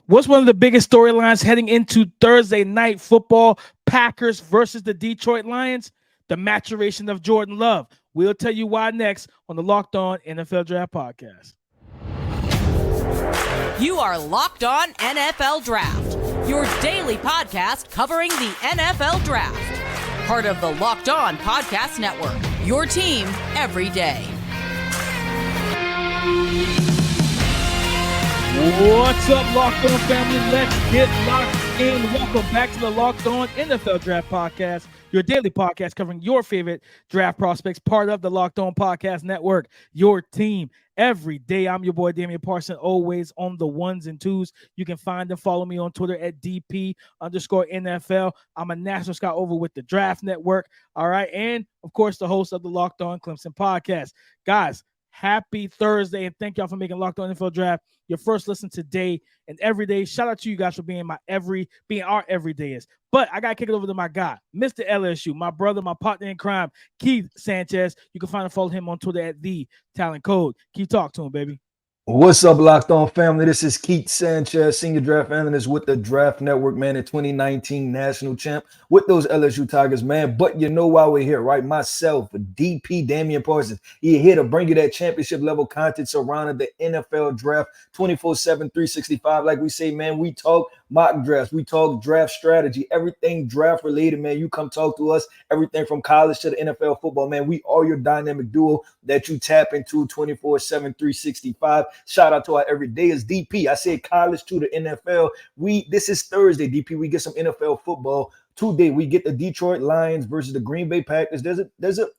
What's one of the biggest storylines heading into Thursday night football? Packers versus the Detroit Lions. The maturation of Jordan Love. We'll tell you why next on the Locked On NFL Draft Podcast. You are Locked On NFL Draft, your daily podcast covering the NFL Draft. Part of the Locked On Podcast Network, your team every day. What's up, Locked On family? Let's get locked in. Welcome back to the Locked On NFL Draft Podcast, your daily podcast covering your favorite draft prospects, part of the Locked On Podcast Network, your team every day. I'm your boy, Damian Parson, always on the ones and twos. You can find and follow me on Twitter at DP_NFL. I'm a national scout over with the Draft Network. All right. And, of course, the host of the Locked On Clemson podcast. Guys, happy Thursday, and thank y'all for making Locked On NFL Draft your first listen today and every day. Shout out to you guys for being our everydayers. But I gotta kick it over to my guy, Mr. LSU, my brother, my partner in crime, Keith Sanchez. You can find and follow him on Twitter at The Talent Code. Keith, talk to him, baby. What's up, Locked On family? This is Keith Sanchez, senior draft analyst with the Draft Network, man, the 2019 national champ with those LSU Tigers, man. But you know why we're here, right? Myself, DP Damian Parsons, you're here to bring you that championship level content surrounding the NFL draft 24/7, 365. Like we say, man, we talk mock drafts, we talk draft strategy, everything draft related, man. You come talk to us, everything from college to the NFL football, man. We are your dynamic duo that you tap into 24/7, 365. Shout out to our everydayers, DP. I said college to the NFL. This is Thursday, DP. We get some NFL football. Today we get the Detroit Lions versus the Green Bay Packers. There's a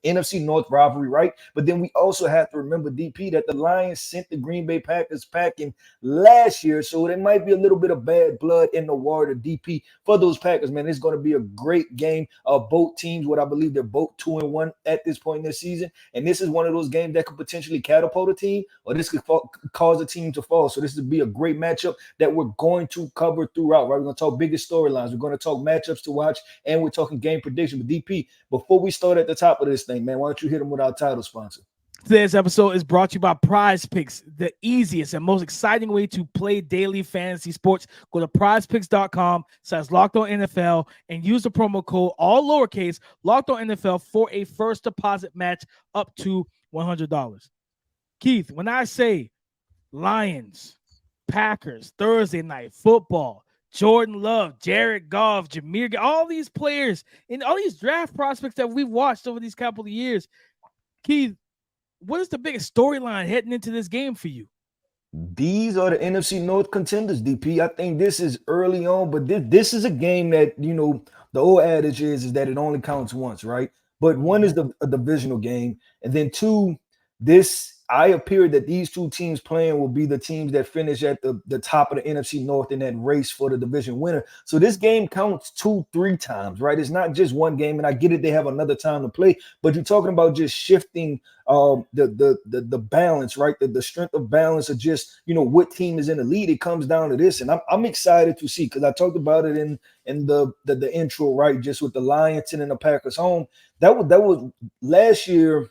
NFC North rivalry, right? But then we also have to remember, DP, that the Lions sent the Green Bay Packers packing last year, so there might be a little bit of bad blood in the water, DP, for those Packers, man. It's going to be a great game. Both teams, what I believe they're both 2-1 at this point in this season, and this is one of those games that could potentially catapult a team, or this could cause a team to fall. So this would be a great matchup that we're going to cover throughout, right? We're going to talk biggest storylines. We're going to talk matchups to watch, and we're talking game prediction. But DP, before we start at the top of this thing, man, why don't you hit them with our title sponsor? Today's episode is brought to you by Prize Picks, the easiest and most exciting way to play daily fantasy sports. Go to prizepicks.com/LockedOnNFL and use the promo code, all lowercase, LockedOnNFL, for a first deposit match up to $100. Keith, when I say Lions, Packers, Thursday night football, Jordan Love, Jared Goff, Jameer, all these players and all these draft prospects that we've watched over these couple of years. Keith, what is the biggest storyline heading into this game for you? These are the NFC North contenders, DP. I think this is early on, but this is a game that, you know, the old adage is that it only counts once, right? But one is a divisional game, and then two, I appear that these two teams playing will be the teams that finish at the top of the NFC North in that race for the division winner. So this game counts 2-3 times, right? It's not just one game, and I get it, they have another time to play, but you're talking about just shifting the balance, right? The strength of balance of just, you know, what team is in the lead. It comes down to this, and I'm excited to see, because I talked about it in the intro, right? Just with the Lions and the Packers home. That was last year.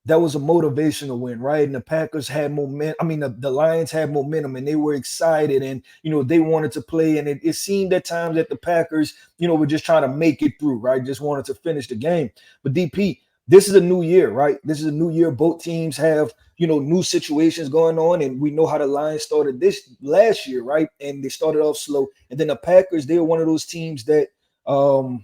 That was a motivational win, right? And the Packers had momentum. I mean, the Lions had momentum, and they were excited, and, you know, they wanted to play. And it seemed at times that the Packers, you know, were just trying to make it through, right? Just wanted to finish the game. But DP, this is a new year, right? This is a new year. Both teams have, you know, new situations going on, and we know how the Lions started this last year, right? And they started off slow. And then the Packers, they're one of those teams that, how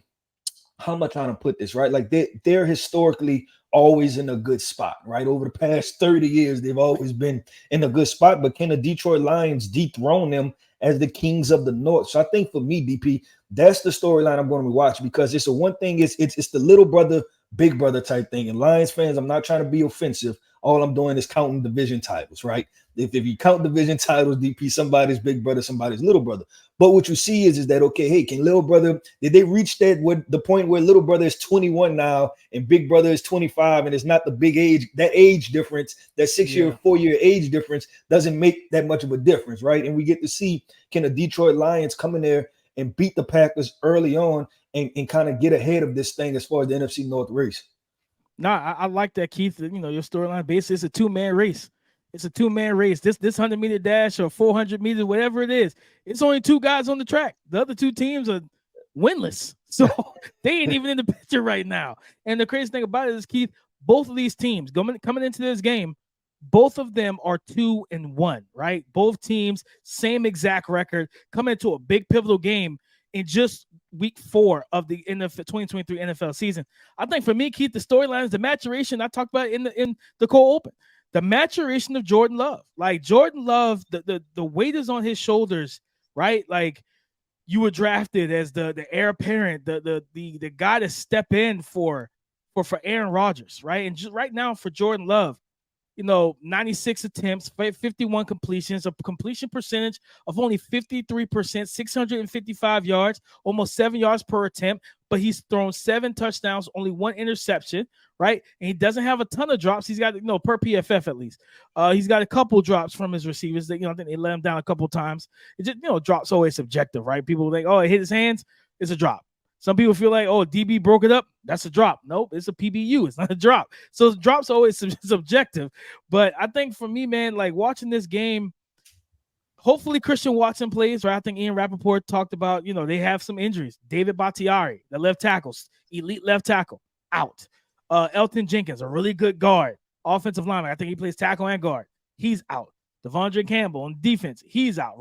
am I trying to put this, right? Like they're historically always in a good spot, right? Over the past 30 years, they've always been in a good spot. But can the Detroit Lions dethrone them as the kings of the North? So I think for me, DP, that's the storyline I'm going to watch, because it's the one thing, it's the little brother, big brother type thing. And Lions fans, I'm not trying to be offensive. All I'm doing is counting division titles, right? If you count division titles, DP, somebody's big brother, somebody's little brother. But what you see is that, okay, hey, can little brother, did they reach the point where little brother is 21 now and big brother is 25, and it's not the big age, that age difference, that 6-year, 4-year age difference doesn't make that much of a difference, right? And we get to see, can the Detroit Lions come in there and beat the Packers early on and kind of get ahead of this thing as far as the NFC North race? No, I like that, Keith. You know, your storyline basically is a two-man race. It's a 2-man race. This 100-meter dash or 400 meters, whatever it is, it's only 2 guys on the track. The other 2 teams are winless. So they ain't even in the picture right now. And the crazy thing about it is, Keith, both of these teams coming into this game, both of them are 2-1, right? Both teams, same exact record, coming into a big pivotal game in just week 4 of the NFL 2023 NFL season. I think for me, Keith, the storyline is the maturation I talked about in the cold open. The maturation of Jordan Love. Like Jordan Love, the weight is on his shoulders, right? Like you were drafted as the heir apparent, the guy to step in for Aaron Rodgers, right? And just right now for Jordan Love, 96 attempts, 51 completions, a completion percentage of only 53%, 655 yards, almost 7 yards per attempt, but he's thrown 7 touchdowns, only 1 interception, right? And he doesn't have a ton of drops. He's got, per PFF at least. He's got a couple drops from his receivers that, I think they let him down a couple times. It just, drops always subjective, right? People think, oh, it hit his hands, it's a drop. Some people feel like, oh, DB broke it up. That's a drop. Nope, it's a PBU. It's not a drop. So drops always subjective. But I think for me, man, like watching this game, hopefully Christian Watson plays, right? I think Ian Rappaport talked about, they have some injuries. David Bakhtiari, the left tackle, elite left tackle, out. Elton Jenkins, a really good guard, offensive lineman. I think he plays tackle and guard. He's out. Devondre Campbell on defense, he's out.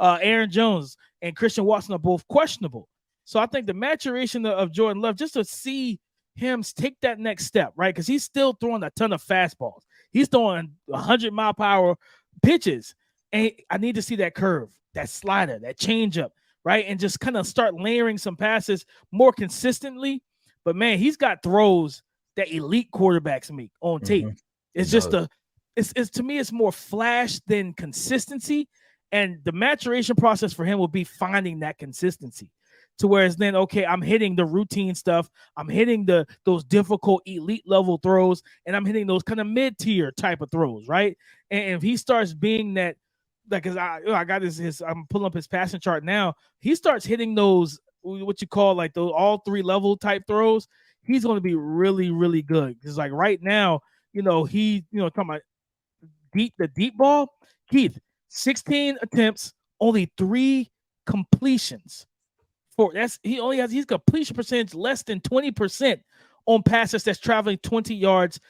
Aaron Jones and Christian Watson are both questionable. So I think the maturation of Jordan Love, just to see him take that next step, right? Because he's still throwing a ton of fastballs. He's throwing 100-mile-per-hour pitches. And I need to see that curve, that slider, that changeup, right? And just kind of start layering some passes more consistently. But, man, he's got throws that elite quarterbacks make on tape. Mm-hmm. It's just it's to me, it's more flash than consistency. And the maturation process for him will be finding that consistency. To whereas then, okay, I'm hitting the routine stuff. I'm hitting those difficult elite level throws, and I'm hitting those kind of mid-tier type of throws, right? And if he starts being that, like, cause I got I'm pulling up his passing chart now. He starts hitting those, what you call like those all 3 level type throws. He's going to be really, really good. Because like right now, talking about the deep ball, Keith, 16 attempts, only 3 completions. He's completion percentage less than 20% on passes that's traveling 20 yards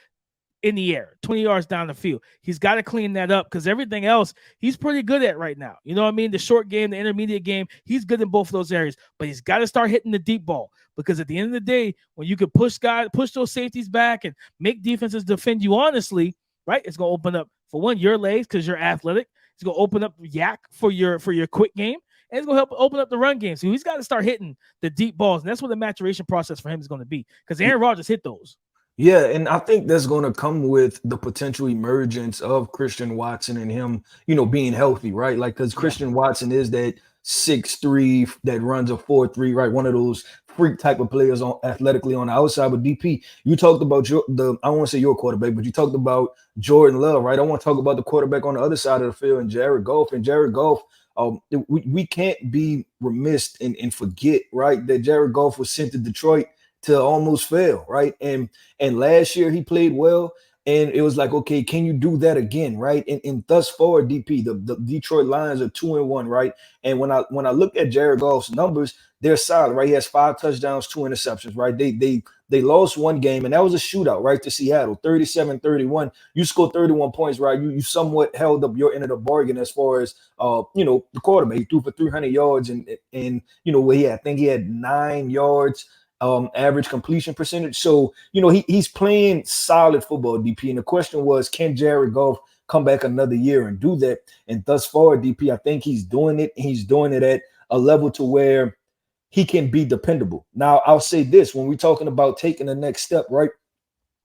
in the air, 20 yards down the field. He's got to clean that up because everything else he's pretty good at right now. You know what I mean? The short game, the intermediate game, he's good in both of those areas, but he's got to start hitting the deep ball because at the end of the day, when you can push those safeties back and make defenses defend you honestly, right? It's going to open up, for one, your legs because you're athletic. It's going to open up yak for your quick game. And it's going to help open up the run game. So he's got to start hitting the deep balls. And that's what the maturation process for him is going to be because Aaron Rodgers hit those. Yeah, and I think that's going to come with the potential emergence of Christian Watson and him, being healthy, right? Like, because Christian Watson is that 6'3" that runs a 4.3, right? One of those freak type of players athletically on the outside. But DP, you talked about I don't want to say your quarterback, but you talked about Jordan Love, right? I want to talk about the quarterback on the other side of the field and Jared Goff. And Jared Goff, we can't be remiss and forget, right, that Jared Goff was sent to Detroit to almost fail, right? And last year he played well, and it was like, okay, can you do that again, right? And thus far, DP, the Detroit Lions are 2-1, right? And when I look at Jared Goff's numbers, they're solid, right? He has 5 touchdowns, 2 interceptions, right? They lost one game, and that was a shootout, right, to Seattle, 37-31. You scored 31 points, right? You somewhat held up your end of the bargain as far as the quarterback. He threw for 300 yards, and I think he had 9 yards. Average completion percentage. So, he's playing solid football, DP. And the question was, can Jared Goff come back another year and do that? And thus far, DP, I think he's doing it. He's doing it at a level to where he can be dependable. Now, I'll say this, when we're talking about taking the next step, right?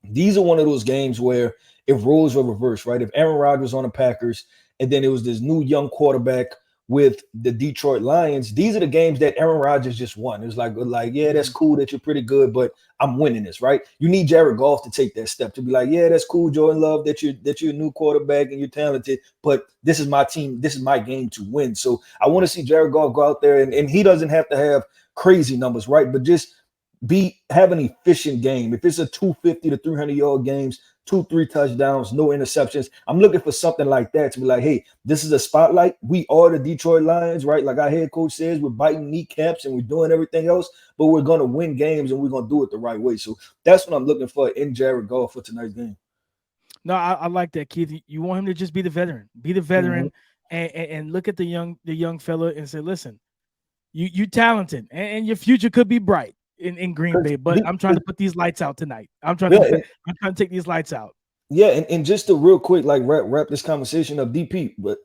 These are one of those games where if roles were reversed, right? If Aaron Rodgers on the Packers and then it was this new young quarterback with the Detroit Lions, these are the games that Aaron Rodgers just won. It was like, yeah, that's cool that you're pretty good, but I'm winning this, right? You need Jared Goff to take that step to be like, yeah, that's cool, Jordan Love, that you're a new quarterback and you're talented, but this is my team, this is my game to win. So I want to see Jared Goff go out there and he doesn't have to have crazy numbers, right? But just have an efficient game. If it's a 250 to 300 yard games, 2-3 touchdowns, no interceptions. I'm looking for something like that to be like, hey, this is a spotlight. We are the Detroit Lions, right? Like our head coach says, we're biting kneecaps and we're doing everything else, but we're going to win games and we're going to do it the right way. So that's what I'm looking for in Jared Goff for tonight's game. No, I like that, Keith. You want him to just be the veteran, and look at the young fella and say, listen, you talented and your future could be bright in Green Bay, but I'm trying to put these lights out tonight. I'm trying to take these lights out. Yeah, and just to real quick, like wrap this conversation up, DP, but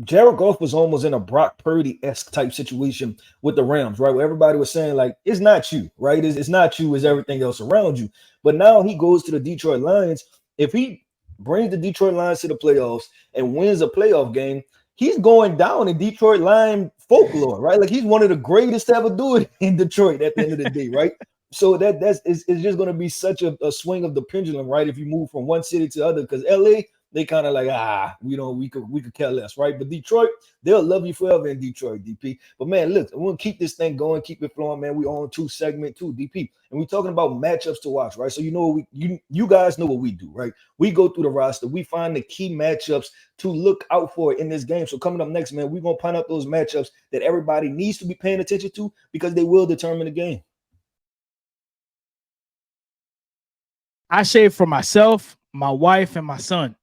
Jared Goff was almost in a Brock Purdy-esque type situation with the Rams, right? Where everybody was saying, like, it's not you, right? It's not you, it's everything else around you. But now he goes to the Detroit Lions. If he brings the Detroit Lions to the playoffs and wins a playoff game, he's going down in Detroit Lion folklore, right? Like he's one of the greatest to ever do it in Detroit at the end of the day, right? So it's just going to be such a swing of the pendulum, right? If you move from one city to the other, because LA, they kind of like, we could care less, right? But Detroit, they'll love you forever in Detroit, DP. But man, look, we're gonna keep this thing going, keep it flowing, man. We on segment 2, DP, and we're talking about matchups to watch, right? So you guys know what we do, right? We go through the roster, we find the key matchups to look out for in this game. So coming up next, man, we're gonna point out those matchups that everybody needs to be paying attention to because they will determine the game. I shave for myself, my wife, and my son.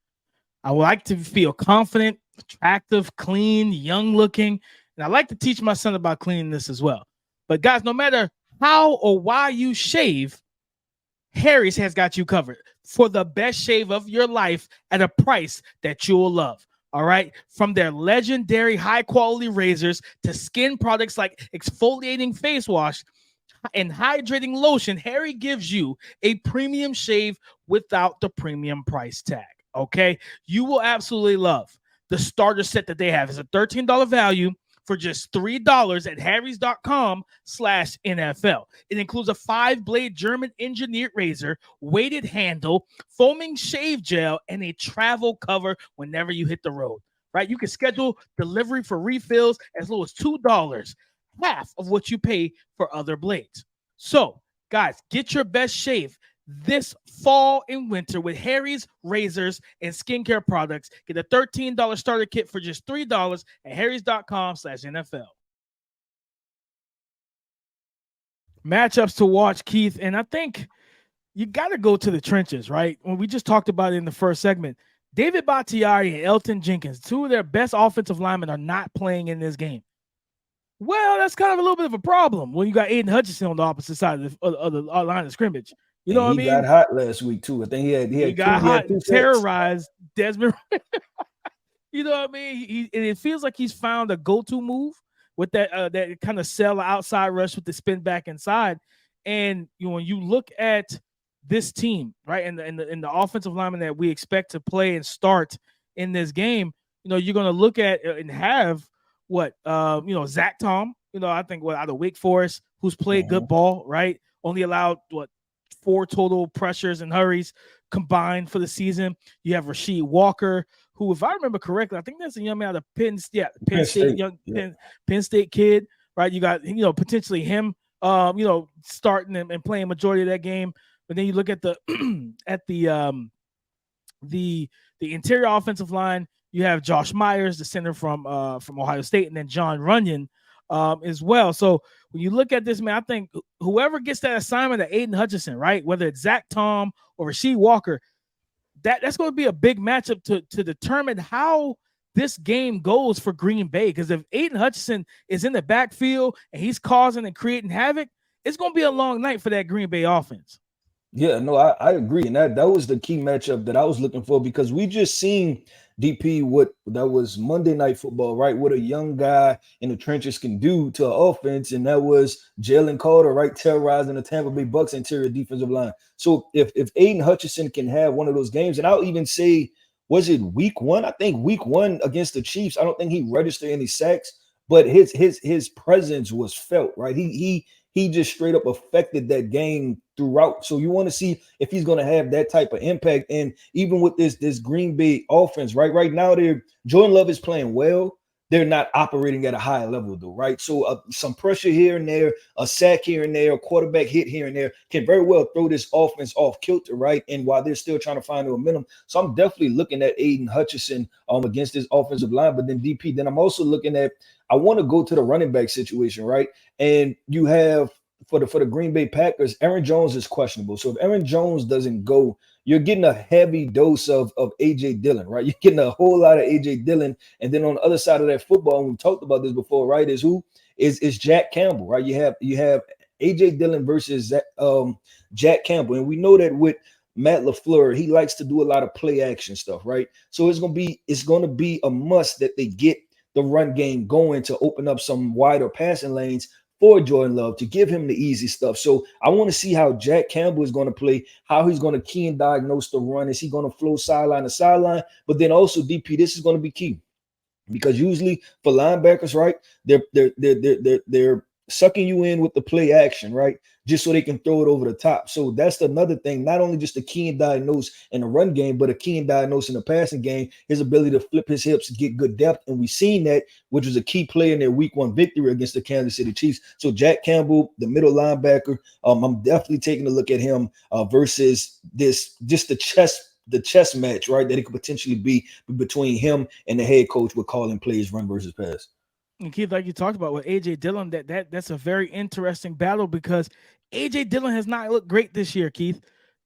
I would like to feel confident, attractive, clean, young looking. And I like to teach my son about cleanliness as well. But guys, no matter how or why you shave, Harry's has got you covered for the best shave of your life at a price that you will love. All right. From their legendary high quality razors to skin products like exfoliating face wash and hydrating lotion, Harry gives you a premium shave without the premium price tag. Okay, you will absolutely love the starter set that they have. It's a $13 value for just $3 at harrys.com/NFL. It includes a 5-blade German engineered razor, weighted handle, foaming shave gel, and a travel cover whenever you hit the road. Right? You can schedule delivery for refills as low as $2, half of what you pay for other blades. So, guys, get your best shave this fall and winter with Harry's razors and skincare products. Get a $13 starter kit for just $3 at harrys.com/NFL. Matchups to watch, Keith, and I think you got to go to the trenches, right? When we just talked about it in the first segment, David Bakhtiari and Elton Jenkins, two of their best offensive linemen, are not playing in this game. Well, that's kind of a little bit of a problem when you got Aidan Hutchinson on the opposite side of the line of scrimmage. You know what I mean? He got hot last week too. I think he got hot and terrorized Desmond. You know what I mean? It feels like he's found a go-to move with that kind of sell outside rush with the spin back inside. And when you look at this team, right, and the offensive lineman that we expect to play and start in this game, you're going to look at and have Zach Tom, I think out of Wake Forest, who's played good ball, right? Only allowed 4 total pressures and hurries combined for the season. You have Rasheed Walker, who, if I remember correctly, I think that's a young man out of Penn State, Penn State kid, right? You got, potentially him, starting and playing majority of that game. But then you look at the interior offensive line. You have Josh Myers, the center from Ohio State, and then John Runyon as well. So when you look at this, man, I think whoever gets that assignment at Aidan Hutchinson, right, whether it's Zach Tom or Rasheed Walker, that's going to be a big matchup to determine how this game goes for Green Bay. Because if Aidan Hutchinson is in the backfield and he's causing and creating havoc, it's going to be a long night for that Green Bay offense. Yeah, no, I agree. And that was the key matchup that I was looking for, because we just seen DP what that was Monday Night Football, right? What a young guy in the trenches can do to an offense. And that was Jalen Carter, right? Terrorizing the Tampa Bay Bucks interior defensive line. So if Aidan Hutchinson can have one of those games, and I'll even say, was it week 1? I think week 1 against the Chiefs, I don't think he registered any sacks, but his presence was felt, right? He just straight up affected that game throughout. So you want to see if he's going to have that type of impact. And even with this Green Bay offense, right now, Jordan Love is playing well, they're not operating at a high level though, right? So some pressure here and there, a sack here and there, a quarterback hit here and there can very well throw this offense off kilter, right? And while they're still trying to find the momentum, so I'm definitely looking at Aidan Hutchinson against this offensive line. But then DP, then I'm also looking at, I want to go to the running back situation, right? And you have for the Green Bay Packers, Aaron Jones is questionable. So if Aaron Jones doesn't go, you're getting a heavy dose of AJ Dillon, right? You're getting a whole lot of AJ Dillon. And then on the other side of that football, and we talked about this before, right? Is who is Jack Campbell, right? You have AJ Dillon versus Jack Campbell. And we know that with Matt LaFleur, he likes to do a lot of play action stuff, right? So it's gonna be a must that they get the run game going to open up some wider passing lanes for Jordan Love to give him the easy stuff. So I want to see how Jack Campbell is going to play, how he's going to key and diagnose the run. Is he going to flow sideline to sideline? But then also, DP, this is going to be key because usually for linebackers, right, they're sucking you in with the play action, right, just so they can throw it over the top. So that's another thing, not only just a key and diagnose in the run game, but a key and diagnose in the passing game, his ability to flip his hips, get good depth. And we've seen that, which was a key play in their week 1 victory against the Kansas City Chiefs. So Jack Campbell, the middle linebacker, I'm definitely taking a look at him versus the chess match, right, that it could potentially be between him and the head coach with calling plays run versus pass. And Keith, like you talked about with AJ Dillon, that's a very interesting battle because AJ Dillon has not looked great this year, Keith.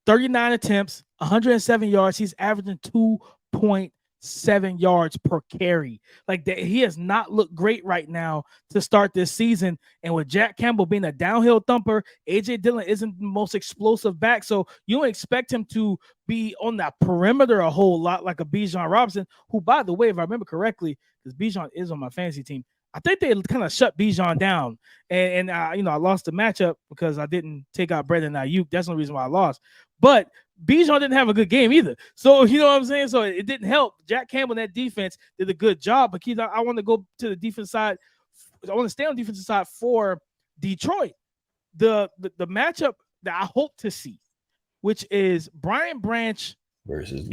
39 attempts, 107 yards. He's averaging 2.7 yards per carry. Like that, he has not looked great right now to start this season. And with Jack Campbell being a downhill thumper, AJ Dillon isn't the most explosive back. So you don't expect him to be on that perimeter a whole lot like a Bijan Robinson, who, by the way, if I remember correctly, because Bijan is on my fantasy team, I think they kind of shut Bijan down, and I lost the matchup because I didn't take out Brandon Ayuk. That's the reason why I lost. But Bijan didn't have a good game either, so you know what I'm saying. So it didn't help. Jack Campbell, that defense did a good job. But Keith, I want to go to the defense side. I want to stay on the defensive side for Detroit. The matchup that I hope to see, which is Brian Branch versus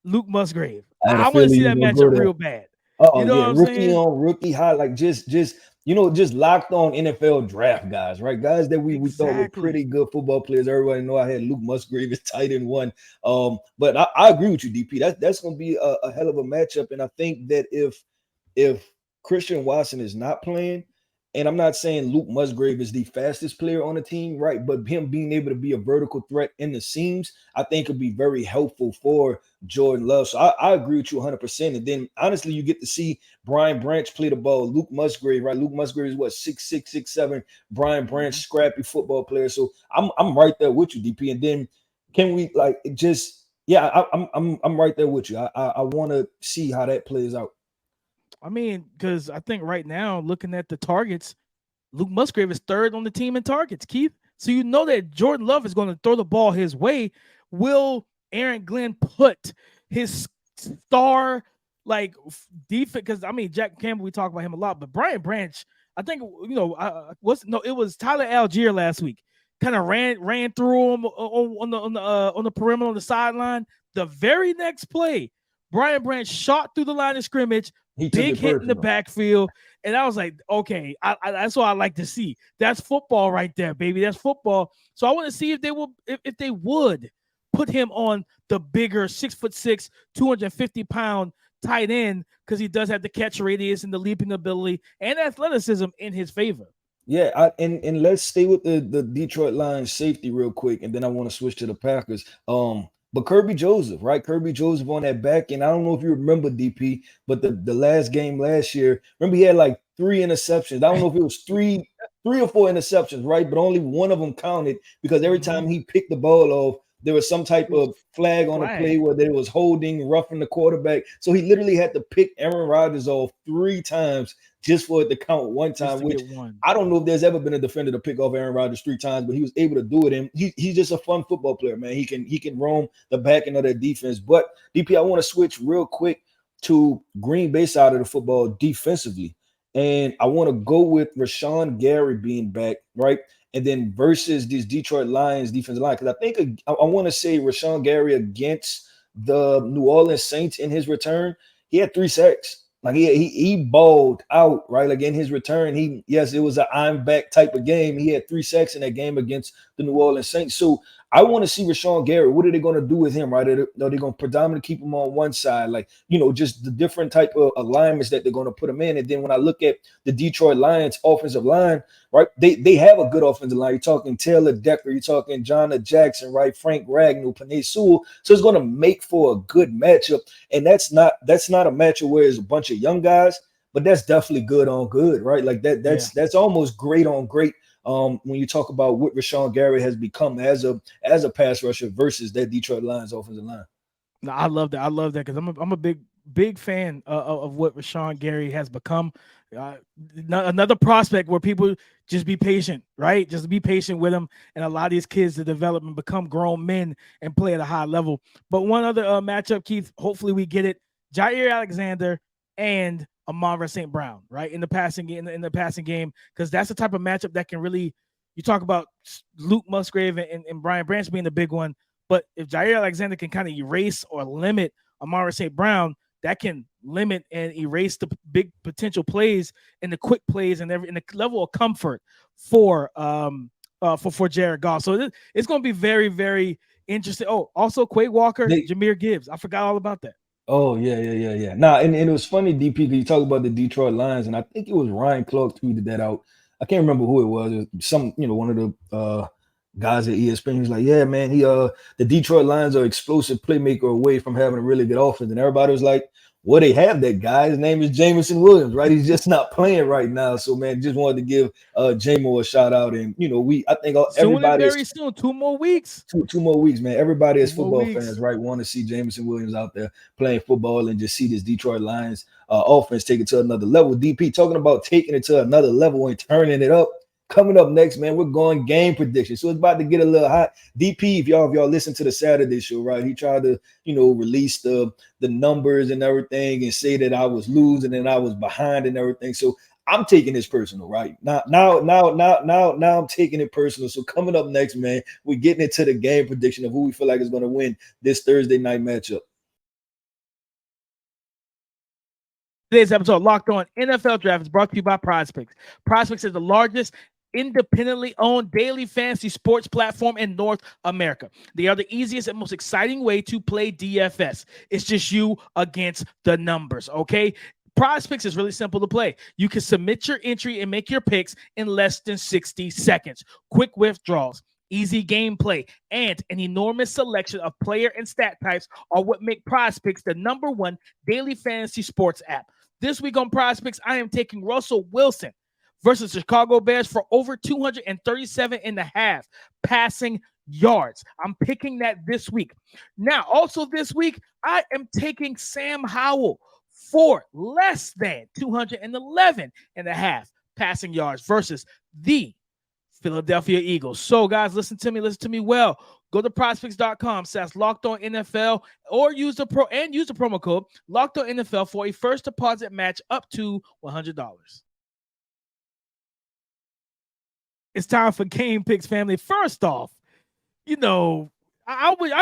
Luke Musgrave. I want to see that matchup real bad. You know rookie on rookie high, like just locked on NFL draft guys, right? Guys that we thought were pretty good football players. Everybody know I had Luke Musgrave as tight end 1. But I agree with you, DP. That's gonna be a hell of a matchup. And I think that if Christian Watson is not playing, and I'm not saying Luke Musgrave is the fastest player on the team, right? But him being able to be a vertical threat in the seams, I think could be very helpful for Jordan Love. So I agree with you 100%. And then honestly, you get to see Brian Branch play the ball. Luke Musgrave, right? Luke Musgrave is what, 6'6", 6'7". Brian Branch, scrappy football player. So I'm right there with you, DP. And then can we I'm right there with you. I want to see how that plays out. I mean, because I think right now, looking at the targets, Luke Musgrave is 3rd on the team in targets, Keith. So you know that Jordan Love is going to throw the ball his way. Will Aaron Glenn put his star defense? Because I mean, Jack Campbell, we talk about him a lot, but Brian Branch, I think it was Tyler Algier last week. Kind of ran through him on the perimeter on the sideline. The very next play, Brian Branch shot through the line of scrimmage. Big hit in the backfield, and I was like, okay, that's what I like to see. That's football right there, baby. That's football. So I want to see if they would put him on the bigger 6'6", 250-pound tight end, because he does have the catch radius and the leaping ability and athleticism in his favor. Yeah, and let's stay with the Detroit Lions safety real quick, and then I want to switch to the Packers. But Kirby Joseph, right? Kirby Joseph on that back end. I don't know if you remember, DP, but the last game last year, remember he had like 3 interceptions. I don't know if it was three or 4 interceptions, right? But only one of them counted because every time he picked the ball off, there was some type of flag on the play where there was holding, roughing the quarterback. So he literally had to pick Aaron Rodgers off 3 times just for it to count 1 time, which I don't know if there's ever been a defender to pick off Aaron Rodgers 3 times, but he was able to do it. And he's just a fun football player, man. He can roam the back end of that defense. But DP, I want to switch real quick to Green Bay side of the football defensively. And I want to go with Rashawn Gary being back, right? And then versus these Detroit Lions defensive line. Because I think I want to say Rashawn Gary against the New Orleans Saints in his return, he had 3 sacks. Like he balled out, right? Like in his return, it was an I'm back type of game. He had 3 sacks in that game against the New Orleans Saints. So I want to see Rashawn Gary. What are they going to do with him, right? Are they going to predominantly keep him on one side? Like, just the different type of alignments that they're going to put him in. And then when I look at the Detroit Lions offensive line, right, they have a good offensive line. You're talking Taylor Decker, you're talking Jonah Jackson, right? Frank Ragnow, Penei Sewell. So it's going to make for a good matchup. And that's not a matchup where it's a bunch of young guys, but that's definitely good on good, right? Like that's almost great on great. When you talk about what Rashawn Gary has become as a pass rusher versus that Detroit Lions offensive line. No, I love that. I love that because I'm a big fan of what Rashawn Gary has become. Another prospect where people just be patient, right? Just be patient with him and allow these kids to develop and become grown men and play at a high level. But one other matchup, Keith, hopefully we get it. Jair Alexander and Amon-Ra St. Brown, right? In the passing game, because that's the type of matchup that can really, you talk about Luke Musgrave and Brian Branch being the big one. But if Jair Alexander can kind of erase or limit Amon-Ra St. Brown, that can limit and erase the big potential plays and the quick plays and the level of comfort for Jared Goff. So it's going to be very, very interesting. Oh, also Quay Walker, Jahmyr Gibbs. I forgot all about that. Oh, yeah. Nah, and it was funny, DP, because you talk about the Detroit Lions, and I think it was Ryan Clark tweeted that out. I can't remember who it was. It was some, one of the guys at ESPN. He was like, yeah, man, the Detroit Lions are explosive playmaker away from having a really good offense. And everybody was like, well, they have that guy. His name is Jameson Williams, right? He's just not playing right now. So, man, just wanted to give J-Mo a shout out. And, I think everybody very soon, 2 more weeks. Two more weeks, man. Everybody as football fans, right, want to see Jameson Williams out there playing football and just see this Detroit Lions offense take it to another level. DP, talking about taking it to another level and turning it up. Coming up next, man, we're going game prediction. So it's about to get a little hot. DP, if y'all listen to the Saturday show, right? He tried to, release the numbers and everything and say that I was losing and I was behind and everything. So I'm taking this personal, right? Now I'm taking it personal. So coming up next, man, we're getting into the game prediction of who we feel like is going to win this Thursday night matchup. Today's episode of Locked On NFL Draft is brought to you by PrizePicks. PrizePicks is the largest independently owned daily fantasy sports platform in North America. They are the easiest and most exciting way to play DFS. It's just you against the numbers, okay? PrizePicks is really simple to play. You can submit your entry and make your picks in less than 60 seconds. Quick withdrawals, easy gameplay, and an enormous selection of player and stat types are what make PrizePicks the #1 daily fantasy sports app. This week on PrizePicks, I am taking Russell Wilson versus the Chicago Bears for over 237.5 passing yards. I'm picking that this week. Now, also this week, I am taking Sam Howell for less than 211.5 passing yards versus the Philadelphia Eagles. So, guys, listen to me well. Go to prizepicks.com/LockedOnNFL or use the promo code LockedOnNFL for a first deposit match up to $100. It's time for game picks, family. First off, I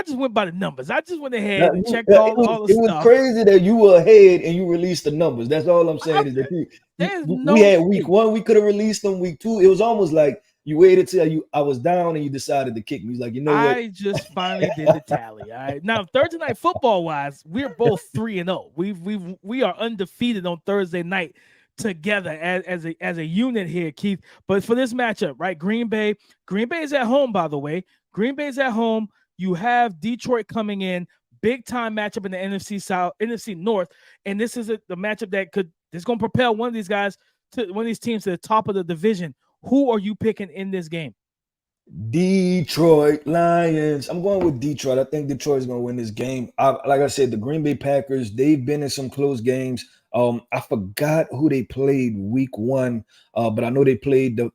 just went by the numbers. I just went ahead and checked all the stuff. It was crazy that you were ahead and you released the numbers. That's all I'm saying. Is that we had week 1. We could have released them week 2. It was almost like you waited till I was down and you decided to kick me. He's like, what? I just finally did the tally. All right. Now, Thursday night football wise, we're both 3-0. We are undefeated on Thursday night together as a unit here, Keith. But for this matchup, right? Green Bay is at home, by the way. Green Bay's at home. You have Detroit coming in, big time matchup in the NFC South, NFC North, and this is the matchup that's going to propel one of these teams to the top of the division. Who are you picking in this game? Detroit Lions. I'm going with Detroit. I think Detroit is going to win this game. Like I said, the Green Bay Packers, they've been in some close games. I forgot who they played week 1, but I know they played did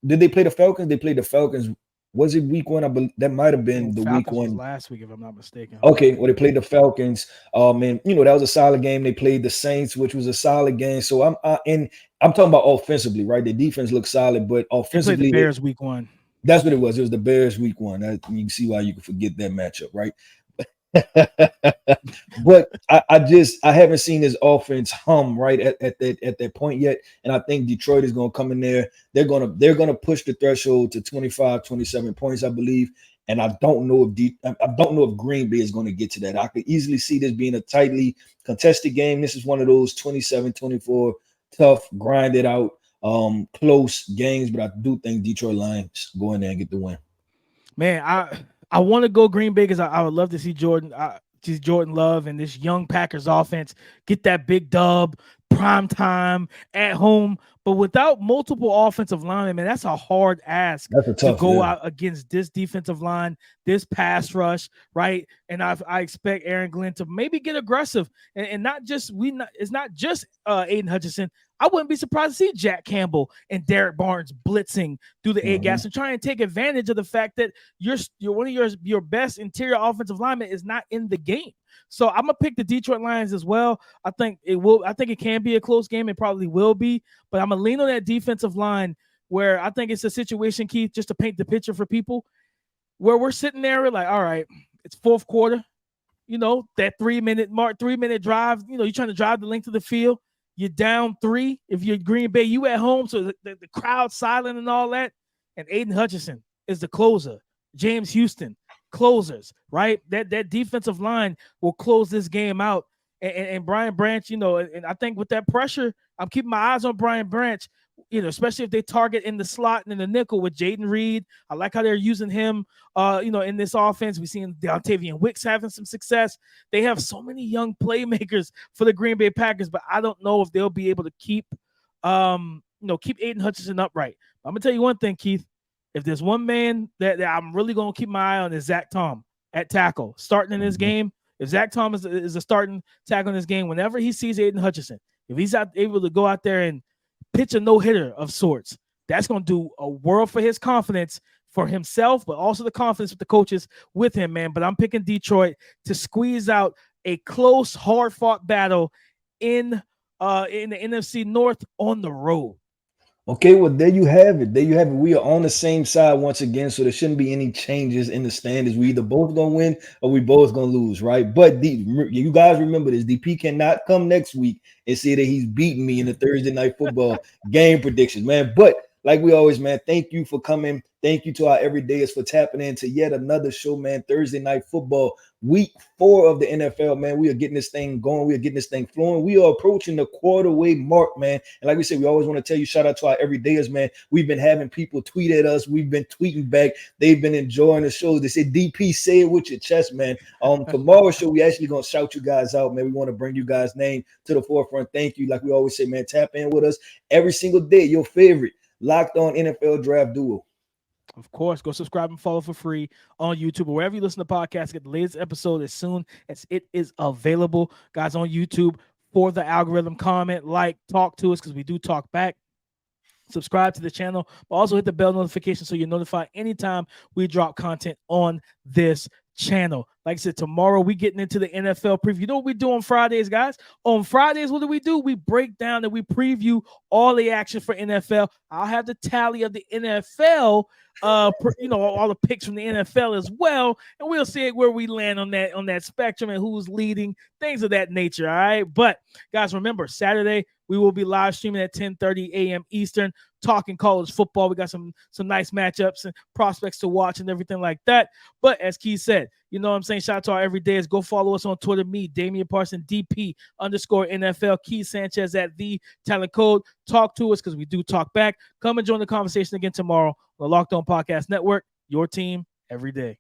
they play the Falcons? They played the Falcons. Was it week 1? I believe that might have been the Falcons week 1 was last week, if I'm not mistaken. Okay, well, they played the Falcons. And that was a solid game. They played the Saints, which was a solid game. So I'm talking about offensively, right? The defense looked solid, but offensively, they played the Bears week 1. That's what it was. It was the Bears week 1. You can see why you can forget that matchup, right? But I haven't seen his offense hum right at that point yet. And I think Detroit is gonna come in there. They're gonna push the threshold to 25, 27 points, I believe. And I don't know if Green Bay is going to get to that. I could easily see this being a tightly contested game. This is one of those 27-24 tough, grinded out, close games. But I do think Detroit Lions go in there and get the win. Man, I want to go Green Bay because I would love to see Jordan Love and this young Packers offense get that big dub, prime time at home. But without multiple offensive linemen, man, that's a hard ask to go out against this defensive line, this pass rush, right? And I expect Aaron Glenn to maybe get aggressive and not just it's not just Aidan Hutchinson. I wouldn't be surprised to see Jack Campbell and Derek Barnes blitzing through the A-gaps and try and take advantage of the fact that you're one of your best interior offensive linemen is not in the game. So I'm gonna pick the Detroit Lions as well. I think it can be a close game. It probably will be, but I'm gonna lean on that defensive line where I think it's a situation, Keith, just to paint the picture for people, where we're sitting there, we're like, all right, it's fourth quarter. You know, that 3-minute mark, 3-minute drive. You know, you're trying to drive the length of the field. You're down 3. If you're Green Bay, you at home, so the crowd silent and all that. And Aidan Hutchinson is the closer. James Houston, closers, right? That defensive line will close this game out. And Brian Branch, you know, and I think with that pressure, I'm keeping my eyes on Brian Branch, you know, especially if they target in the slot and in the nickel with Jaden Reed. I like how they're using him, you know, in this offense. We've seen Dontavian Wicks having some success. They have so many young playmakers for the Green Bay Packers, but I don't know if they'll be able to keep Aidan Hutchinson upright. I'm going to tell you one thing, Keith. If there's one man that I'm really going to keep my eye on is Zach Tom at tackle, starting in this game. If Zach Tom is a starting tackle in this game, whenever he sees Aidan Hutchinson, if he's able to go out there and pitch a no-hitter of sorts, that's going to do a world for his confidence for himself, but also the confidence with the coaches with him, man. But I'm picking Detroit to squeeze out a close, hard-fought battle in the NFC North on the road. Okay, well, there you have it. There you have it. We are on the same side once again, so there shouldn't be any changes in the standings. We either both gonna win or we both gonna lose, right? But you guys remember this. DP cannot come next week and say that he's beating me in the Thursday night football game predictions, man. But like we always, man, thank you for coming. Thank you to our everydayers for tapping into yet another show, man. Thursday night football, week 4 of the NFL, man. We are getting this thing going. We are getting this thing flowing. We are approaching the quarter-way mark, man. And like we said, we always want to tell you, shout out to our everydayers, man. We've been having people tweet at us. We've been tweeting back. They've been enjoying the show. They said, DP, say it with your chest, man. Tomorrow's show, we actually going to shout you guys out, man. We want to bring you guys' name to the forefront. Thank you. Like we always say, man, tap in with us every single day. Your favorite Locked On NFL Draft Duo. Of course, go subscribe and follow for free on YouTube or wherever you listen to podcasts. Get the latest episode as soon as it is available. Guys, on YouTube, for the algorithm, comment, like, talk to us because we do talk back. Subscribe to the channel, but also hit the bell notification so you're notified anytime we drop content on this channel. Like I said, tomorrow we getting into the NFL preview. You know what we do on Fridays, guys? On Fridays, what do? We break down and we preview all the action for NFL. I'll have the tally of the NFL, all the picks from the NFL as well, and we'll see where we land on that spectrum and who's leading, things of that nature. All right, but guys, remember Saturday we will be live streaming at 10:30 a.m. Eastern, talking college football. We got some nice matchups and prospects to watch and everything like that. But as Keith said, you know what I'm saying? Shout out to our everydayers. Go follow us on Twitter, me, Damian Parson, DP_NFL, Keith Sanchez at The Talent Code. Talk to us because we do talk back. Come and join the conversation again tomorrow on the Locked On Podcast Network, your team every day.